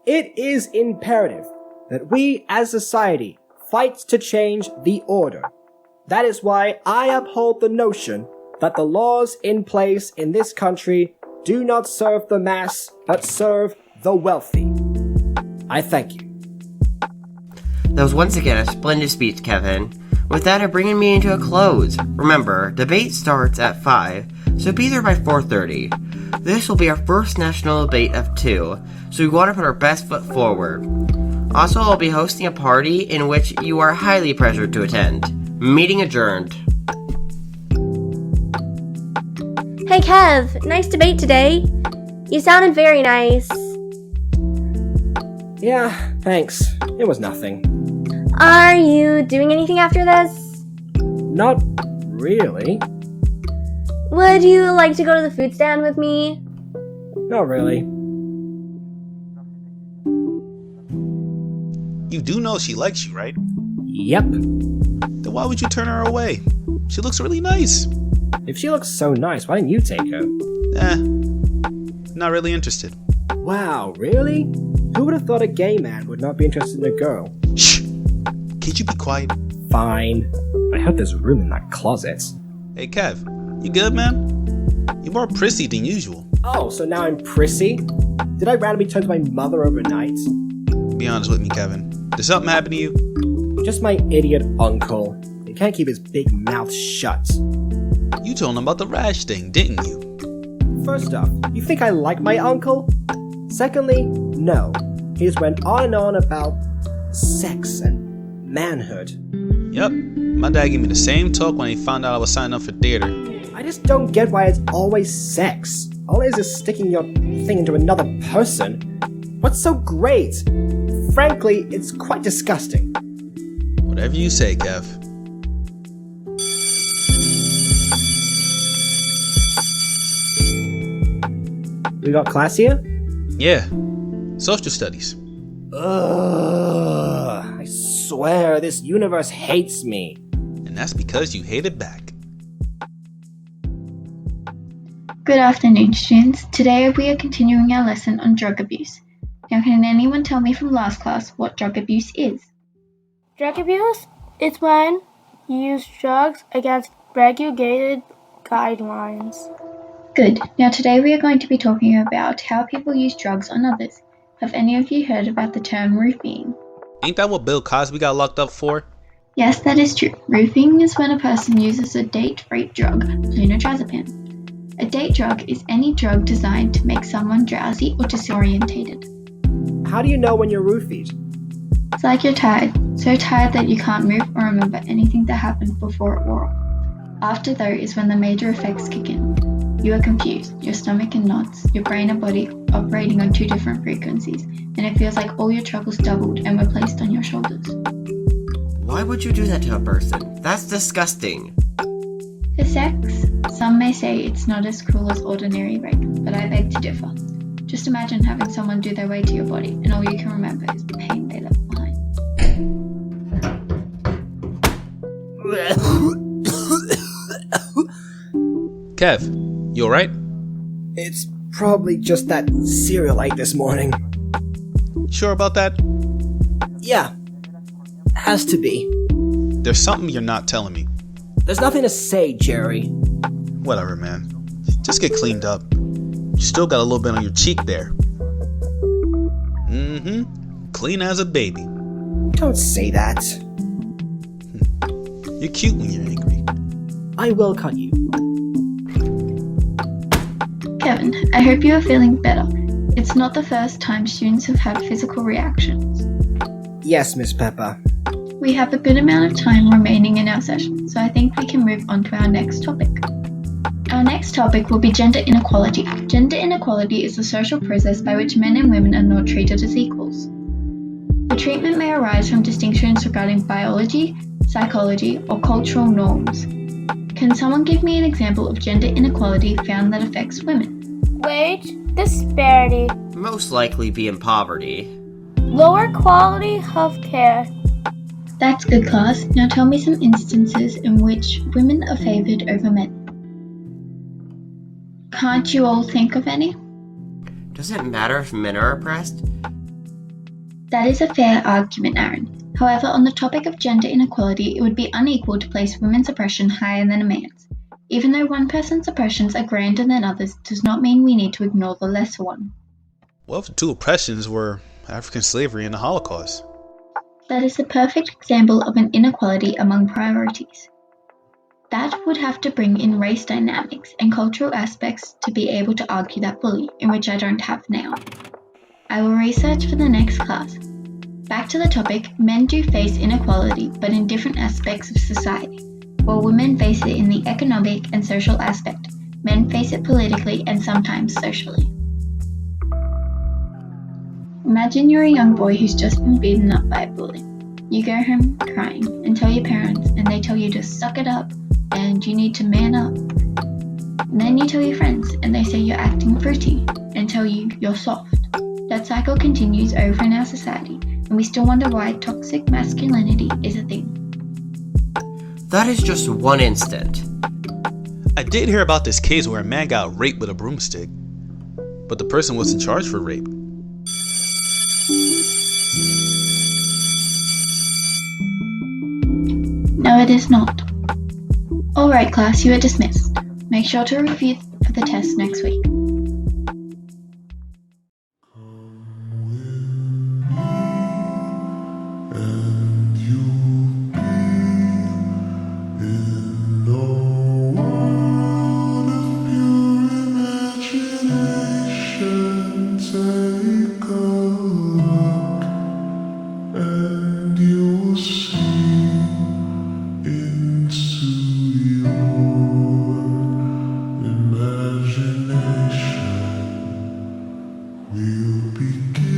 It is imperative that we as society fight to change the order. That is why I uphold the notion that the laws in place in this country do not serve the mass, but serve the wealthy. I thank you. That was once again a splendid speech, Kevin. With that, I'm bringing me into a close. Remember, debate starts at 5, so be there by 4:30. This will be our first national debate of 2, so we want to put our best foot forward. Also, I'll be hosting a party in which you are highly pressured to attend. Meeting adjourned. Hey Kev, nice debate today. You sounded very nice. Yeah, thanks. It was nothing. Are you doing anything after this? Not really. Would you like to go to the food stand with me? Not really. You do know she likes you, right? Yep. Then why would you turn her away? She looks really nice. If she looks so nice, why didn't you take her? Not really interested. Wow, really? Who would have thought a gay man would not be interested in a girl? Shh! Can't you be quiet? Fine. I hope there's room in that closet. Hey Kev, you good, man? You're more prissy than usual. Oh, so now I'm prissy? Did I randomly turn to my mother overnight? Be honest with me, Kevin. Did something happen to you? Just my idiot uncle. He can't keep his big mouth shut. You told him about the rash thing, didn't you? First off, you think I like my uncle? Secondly, no. He just went on and on about sex and manhood. Yep. My dad gave me the same talk when he found out I was signing up for theater. I just don't get why it's always sex. All it is sticking your thing into another person. What's so great? Frankly, it's quite disgusting. Whatever you say, Kev. We got class here? Yeah. Social studies. Ugh, I swear this universe hates me. And that's because you hate it back. Good afternoon, students. Today we are continuing our lesson on drug abuse. Now, can anyone tell me from last class what drug abuse is? Drug abuse is when you use drugs against regulated guidelines. Good. Now, today we are going to be talking about how people use drugs on others. Have any of you heard about the term roofing? Ain't that what Bill Cosby got locked up for? Yes, that is true. Roofing is when a person uses a date-rape drug, flunitrazepam. A date drug is any drug designed to make someone drowsy or disorientated. How do you know when you're roofied? It's like you're tired, so tired that you can't move or remember anything that happened before oral. After though is when the major effects kick in. You are confused, your stomach in knots, your brain and body operating on 2 different frequencies, and it feels like all your troubles doubled and were placed on your shoulders. Why would you do that to a person? That's disgusting. For sex, some may say it's not as cruel as ordinary rape, but I beg to differ. Just imagine having someone do their way to your body, and all you can remember is the pain they left behind. Kev, you alright? It's probably just that cereal I ate this morning. Sure about that? Yeah, has to be. There's something you're not telling me. There's nothing to say, Jerry. Whatever, man. Just get cleaned up. You still got a little bit on your cheek there. Clean as a baby. Don't say that. You're cute when you're angry. I will cut you. Kevin, I hope you are feeling better. It's not the first time students have had physical reactions. Yes, Miss Pepper. We have a good amount of time remaining in our session, so I think we can move on to our next topic. Our next topic will be gender inequality. Gender inequality is the social process by which men and women are not treated as equals. The treatment may arise from distinctions regarding biology, psychology, or cultural norms. Can someone give me an example of gender inequality found that affects women? Wage disparity. Most likely be in poverty. Lower quality health care. That's good, class. Now tell me some instances in which women are favoured over men. Can't you all think of any? Does it matter if men are oppressed? That is a fair argument, Aaron. However, on the topic of gender inequality, it would be unequal to place women's oppression higher than a man's. Even though one person's oppressions are grander than others, does not mean we need to ignore the lesser one. Well, the two oppressions were African slavery and the Holocaust. That is the perfect example of an inequality among priorities. That would have to bring in race dynamics and cultural aspects to be able to argue that fully, in which I don't have now. I will research for the next class. Back to the topic, men do face inequality, but in different aspects of society. While women face it in the economic and social aspect, men face it politically and sometimes socially. Imagine you're a young boy who's just been beaten up by a bully. You go home crying and tell your parents, and they tell you to suck it up and you need to man up. And then you tell your friends and they say you're acting fruity and tell you you're soft. That cycle continues over in our society, and we still wonder why toxic masculinity is a thing. That is just one instant. I did hear about this case where a man got raped with a broomstick, but the person wasn't charged for rape. No, it is not. Alright class, you are dismissed. Make sure to review for the test next week. We'll begin.